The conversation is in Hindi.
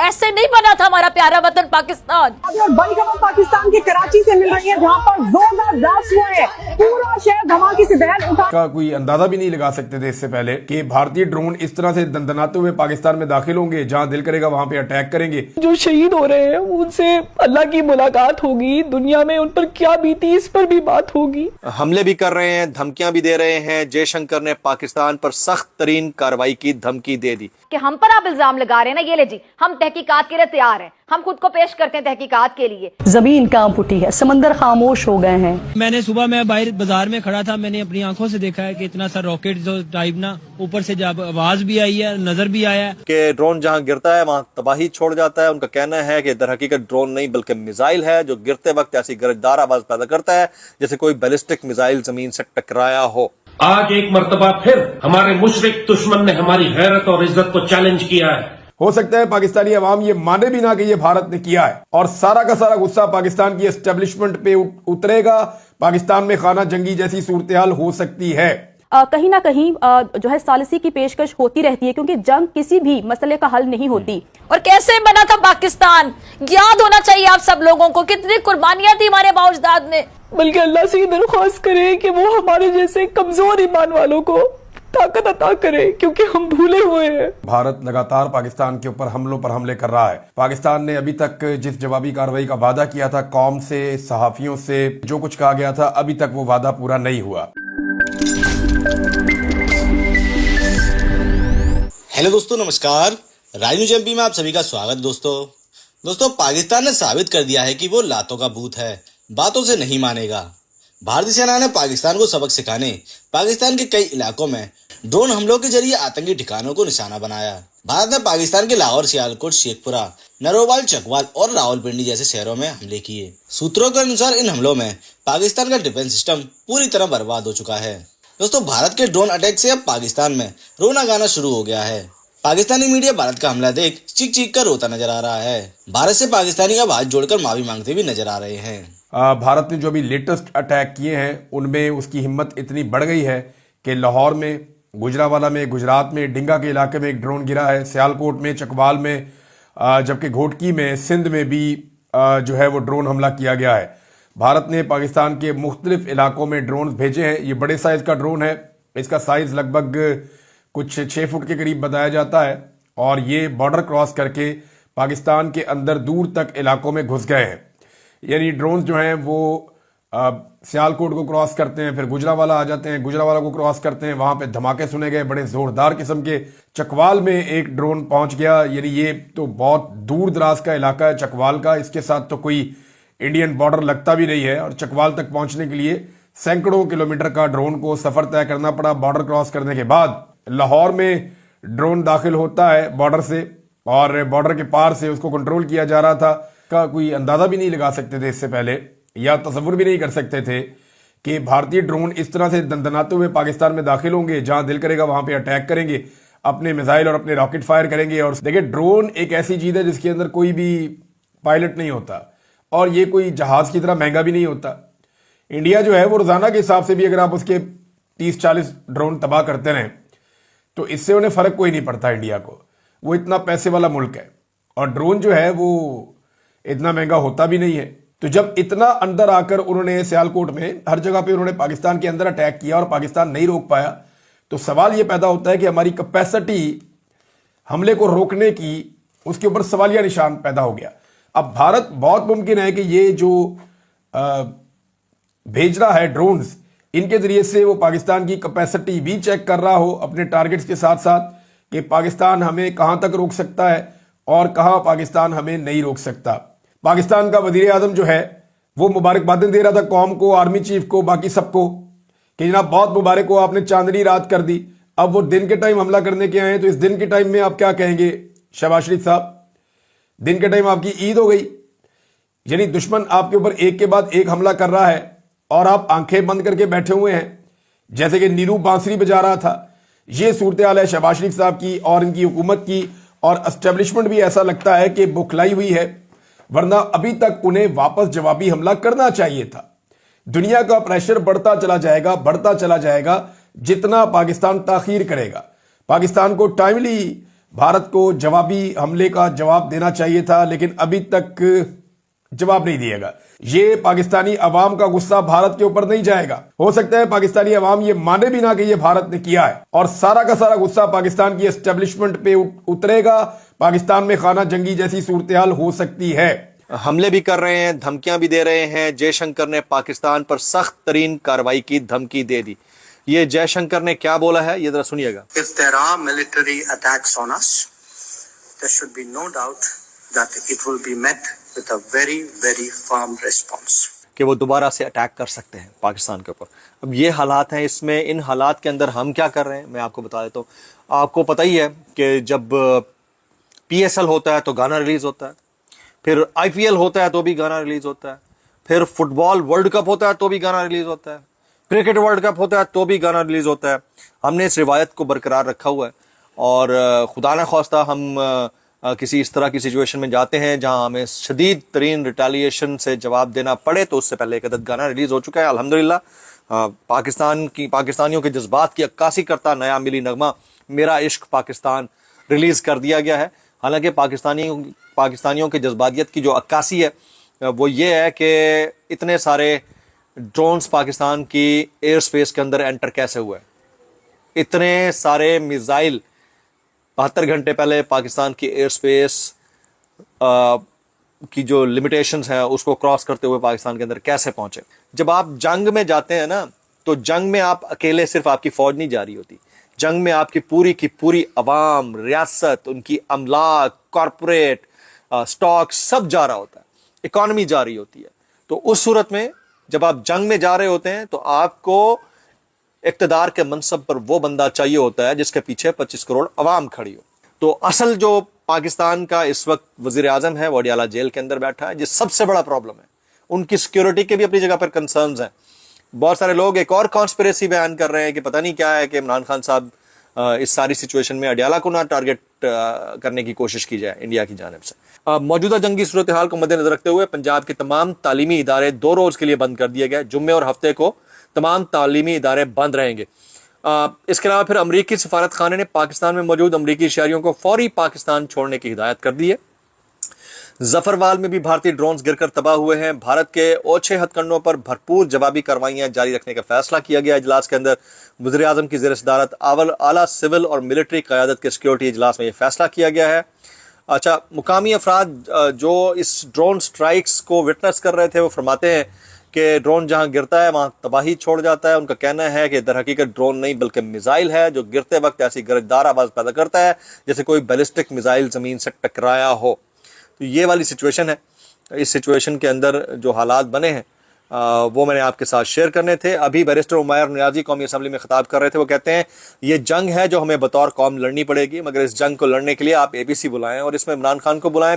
ऐसे नहीं बना था हमारा प्यारा वतन पाकिस्तान। और बड़ी खबर पाकिस्तान के कराची से मिल रही है, जहां पर जोरदार ब्लास्ट हुए हैं, पूरा शहर धमाके से दहल उठा। का कोई अंदाजा भी नहीं लगा सकते थे इससे पहले कि भारतीय ड्रोन इस तरह से दंदनाते हुए पाकिस्तान में दाखिल होंगे, जहां दिल करेगा वहां पे अटैक करेंगे। जो शहीद हो रहे हैं उनसे अल्लाह की मुलाकात होगी, दुनिया में उन पर क्या बीती इस पर भी बात होगी। हमले भी कर रहे हैं, धमकियां भी दे रहे हैं। जयशंकर ने पाकिस्तान पर सख्त तरीन कार्रवाई की धमकी दे दी कि हम पर आप इल्जाम लगा रहे हैं ना, ये ले जी, हम तहकीकात के लिए तैयार हैं, हम खुद को पेश करते हैं तहकीकात के लिए। जमीन कांप उठी है, समंदर खामोश हो गए हैं। मैंने सुबह मैं बाहर बाजार में खड़ा था, मैंने अपनी आंखों से देखा है कि इतना सा रॉकेट जो टाइप ना ऊपर से जब आवाज भी आई है, नजर भी आया है कि ड्रोन जहां गिरता है वहां तबाही छोड़ जाता है। उनका कहना है कि दर हकीकत ड्रोन नहीं बल्कि मिसाइल है जो गिरते वक्त ऐसी गरजदार आवाज पैदा करता है जैसे कोई बैलिस्टिक मिसाइल जमीन से टकराया हो। आज एक मर्तबा फिर हमारे मुशरिक दुश्मन ने हमारी गैरत और इज्जत को चैलेंज किया है। हो सकता है पाकिस्तानी अवाम ये माने भी ना कि ये भारत ने किया है, और सारा का सारा गुस्सा पाकिस्तान की एस्टेब्लिशमेंट पे उतरेगा। पाकिस्तान में खाना जंगी जैसी सूरत-ए-हाल हो सकती है। कहीं ना कहीं जो है सालिसी की पेशकश होती रहती है, क्योंकि जंग किसी भी मसले का हल नहीं होती। और कैसे बना था पाकिस्तान, याद होना चाहिए आप सब लोगों को, कितनी कुर्बानियां दी हमारे बाउजदाद ने। बल्कि अल्लाह से दरख्वास्त करें कि वो हमारे जैसे कमजोर ईमान वालों को ताकत अता करे, क्योंकि हम भूले हुए हैं। भारत लगातार पाकिस्तान के ऊपर हमलों पर हमले कर रहा है। पाकिस्तान ने अभी तक जिस जवाबी कार्रवाई का वादा किया था कौम से, सहाफियों से, जो कुछ कहा गया था, अभी तक वो वादा पूरा नहीं हुआ। हेलो दोस्तों, नमस्कार। राज न्यूज एमपी में आप सभी का स्वागत। दोस्तों पाकिस्तान ने साबित कर दिया है कि वो लातों का भूत है, बातों से नहीं मानेगा। भारतीय सेना ने पाकिस्तान को सबक सिखाने पाकिस्तान के कई इलाकों में ड्रोन हमलों के जरिए आतंकी ठिकानों को निशाना बनाया। भारत ने पाकिस्तान के लाहौर, सियालकोट, शेखपुरा, नरोवाल, चकवाल और रावलपिंडी जैसे शहरों में हमले किए। सूत्रों के अनुसार इन हमलों में पाकिस्तान का डिफेंस सिस्टम पूरी तरह बर्बाद हो चुका है। दोस्तों भारत के ड्रोन अटैक से अब पाकिस्तान में रोना गाना शुरू हो गया है। पाकिस्तानी मीडिया भारत का हमला देख चीख चीख कर रोता नजर आ रहा है। भारत से पाकिस्तानी अब हाथ जोड़कर माफी मांगते भी नजर आ रहे हैं। भारत ने जो भी लेटेस्ट अटैक किए हैं उनमें उसकी हिम्मत इतनी बढ़ गई है कि लाहौर में, गुजरावाला में, गुजरात में, डिंगा के इलाके में एक ड्रोन गिरा है, सियालकोट में, चकवाल में, जबकि घोटकी में, सिंध में भी जो है वो ड्रोन हमला किया गया है। भारत ने पाकिस्तान के मुख्तलिफ इलाकों में ड्रोन भेजे हैं। ये बड़े साइज का ड्रोन है, इसका साइज लगभग कुछ 6 फुट के करीब बताया जाता है, और ये बॉर्डर क्रॉस करके पाकिस्तान के अंदर दूर तक इलाकों में घुस गए हैं। यानी ड्रोन जो हैं वो सियालकोट को क्रॉस करते हैं, फिर गुजरावाला आ जाते हैं, गुजरावाला को क्रॉस करते हैं, वहां पे धमाके सुने गए बड़े जोरदार किस्म के। चकवाल में एक ड्रोन पहुंच गया, यानी ये तो बहुत दूर दराज का इलाका है चकवाल का, इसके साथ तो कोई इंडियन बॉर्डर लगता भी नहीं है, और चकवाल तक पहुंचने के लिए सैकड़ों किलोमीटर का ड्रोन को सफर तय करना पड़ा। बॉर्डर क्रॉस करने के बाद लाहौर में ड्रोन दाखिल होता है बॉर्डर से, और बॉर्डर के पार से उसको कंट्रोल किया जा रहा था। का कोई अंदाजा भी नहीं लगा सकते थे इससे पहले, या तसव्वुर भी नहीं कर सकते थे कि भारतीय ड्रोन इस तरह से दंदनाते हुए पाकिस्तान में दाखिल होंगे, जहां दिल करेगा वहां पे अटैक करेंगे, अपने मिसाइल और अपने रॉकेट फायर करेंगे। और देखिए, ड्रोन एक ऐसी चीज है जिसके अंदर कोई भी पायलट नहीं होता, और ये कोई जहाज की तरह महंगा भी नहीं होता। इंडिया जो है वो रोजाना के हिसाब से भी अगर आप उसके 30-40 ड्रोन तबाह करते रहें तो इससे उन्हें फर्क कोई नहीं पड़ता इंडिया को। वो इतना पैसे वाला मुल्क है, और ड्रोन जो है वो इतना महंगा होता भी नहीं है। तो जब इतना अंदर आकर उन्होंने सियालकोट में हर जगह पे उन्होंने पाकिस्तान के अंदर अटैक किया और पाकिस्तान नहीं रोक पाया, तो सवाल ये पैदा होता है कि हमारी कैपेसिटी हमले को रोकने की, उसके ऊपर सवालिया निशान पैदा हो गया। अब भारत, बहुत मुमकिन है कि ये जो भेज रहा है ड्रोन्स, इनके जरिए से वो पाकिस्तान की कैपेसिटी भी चेक कर रहा हो अपने टारगेट्स के साथ साथ, कि पाकिस्तान हमें कहां तक रोक सकता है और कहां पाकिस्तान हमें नहीं रोक सकता। पाकिस्तान का वजीर आजम जो है वो मुबारकबादें दे रहा था कौम को, आर्मी चीफ को, बाकी सबको, कि जनाब बहुत मुबारक हो, आपने चांदनी रात कर दी। अब वो दिन के टाइम हमला करने के आए हैं, तो इस दिन के टाइम में आप क्या कहेंगे शहबाज शरीफ साहब? दिन के टाइम आपकी ईद हो गई, यानी दुश्मन आपके ऊपर एक के बाद एक हमला कर रहा है और आप आंखें बंद करके बैठे हुए हैं, जैसे कि नीरू बांसुरी बजा रहा था। ये सूरत हाल है शहबाज शरीफ साहब की और इनकी हुकूमत की, और एस्टेब्लिशमेंट भी ऐसा लगता है कि बुखलाई हुई है, वरना अभी तक उन्हें वापस जवाबी हमला करना चाहिए था। दुनिया का प्रेशर बढ़ता चला जाएगा जितना पाकिस्तान ताखीर करेगा। पाकिस्तान को टाइमली भारत को जवाबी हमले का जवाब देना चाहिए था, लेकिन अभी तक जवाब नहीं दिएगा। ये पाकिस्तानी अवाम का गुस्सा भारत के ऊपर नहीं जाएगा। हो सकता है पाकिस्तानी अवाम ये माने भी ना कि ये भारत ने किया है, और सारा का सारा गुस्सा पाकिस्तान की एस्टेब्लिशमेंट पे उतरेगा। पाकिस्तान में खाना जंगी जैसी सूरत-ए-हाल हो सकती है। हमले भी कर रहे हैं, धमकियां भी दे रहे हैं। जयशंकर ने पाकिस्तान पर सख्त तरीन कार्रवाई की धमकी दे दी। ये जयशंकर ने क्या बोला है, ये जरा सुनिएगा। If there are military attacks on us, there should be no doubt that it will be met with a very, very firm response. कि वो दोबारा से अटैक कर सकते हैं पाकिस्तान के ऊपर। अब ये हालात हैं, इसमें इन हालात के अंदर हम क्या कर रहे हैं मैं आपको बता देता हूँ। आपको पता ही है कि जब PSL होता है तो गाना रिलीज होता है, फिर IPL होता है तो भी गाना रिलीज होता है, फिर फुटबॉल वर्ल्ड कप होता है तो भी गाना रिलीज होता है, क्रिकेट वर्ल्ड कप होता है तो भी गाना रिलीज होता है। हमने इस रिवायत को बरकरार रखा हुआ है, और खुदा न खास्ता हम किसी इस तरह की सिचुएशन में जाते हैं जहां हमें शदीद तरीन रिटेलिएशन से जवाब देना पड़े, तो उससे पहले एक अदद गाना रिलीज हो चुका है अल्हम्दुलिल्लाह। पाकिस्तानियों के जज्बात की अक्कासी करता नया मिली नगमा मेरा इश्क पाकिस्तान रिलीज कर दिया गया है। हालांकि पाकिस्तानियों के जज्बातियत की जो अक्कासी है वो ये है कि इतने सारे ड्रोन्स पाकिस्तान की एयर स्पेस के अंदर एंटर कैसे हुए, इतने सारे मिसाइल 72 घंटे पहले पाकिस्तान की एयर स्पेस की जो लिमिटेशंस है उसको क्रॉस करते हुए पाकिस्तान के अंदर कैसे पहुंचे। जब आप जंग में जाते हैं ना, तो जंग में आप अकेले सिर्फ आपकी फौज नहीं जा रही होती, जंग में आपकी पूरी की पूरी अवाम, रियासत, उनकी अमलाक, कॉरपोरेट, स्टॉक सब जा रहा होता है, इकॉनमी जा रही होती है। तो उस सूरत में जब आप जंग में जा रहे होते हैं तो आपको इक्तदार के मनसब पर वो बंदा चाहिए होता है जिसके पीछे 25 करोड़ अवाम खड़ी हो। तो असल जो पाकिस्तान का इस वक्त वजीर आजम है वो अडियाला जेल के अंदर बैठा है, जिस सबसे बड़ा प्रॉब्लम है। उनकी सिक्योरिटी के भी अपनी जगह पर कंसर्न्स हैं। बहुत सारे लोग एक और कॉन्स्पिरेसी बयान कर रहे हैं कि पता नहीं क्या है कि इमरान खान साहब इस सारी सिचुएशन में अडियाला को ना टारगेट करने की कोशिश की जाए इंडिया की जानिब से। मौजूदा जंगी सूरत हाल को मद्देनजर रखते हुए पंजाब के तमाम तालीमी इदारे 2 रोज के लिए बंद कर दिए गए। जुम्मे और हफ्ते को तमाम तालीमी इदारे बंद रहेंगे। इसके अलावा फिर अमरीकी सफारत खाने ने पाकिस्तान में मौजूद अमरीकी शहरियों को फौरी पाकिस्तान छोड़ने की हिदायत कर दी है। जफरवाल में भी भारतीय ड्रोन्स गिरकर तबाह हुए हैं। भारत के ओछे हथकंडों पर भरपूर जवाबी कार्रवाइयां जारी रखने का फैसला किया गया। इजलास के अंदर वज़ीर आज़म की ज़ेर सदारत आला सिविल और मिलिट्री क़यादत के सिक्योरिटी इजलास में यह फैसला किया गया है। अच्छा, मुकामी अफराद जो इस ड्रोन स्ट्राइक्स को विटनेस कर रहे थे वो फरमाते हैं कि ड्रोन जहां गिरता है वहां तबाही छोड़ जाता है। उनका कहना है कि दर हकीकत ड्रोन नहीं बल्कि मिसाइल है जो गिरते वक्त ऐसी गरजदार आवाज़ पैदा करता है जैसे कोई बैलिस्टिक मिसाइल ज़मीन से टकराया हो। तो ये वाली सिचुएशन है। इस सिचुएशन के अंदर जो हालात बने हैं वो मैंने आपके साथ शेयर करने थे। अभी बैरिस्टर उमैर नियाज़ी कौमी असम्बली में खिताब कर रहे थे। वो कहते हैं ये जंग है जो हमें बतौर कौम लड़नी पड़ेगी, मगर इस जंग को लड़ने के लिए आप ABC बुलाएं और इसमें इमरान खान को बुलाएं।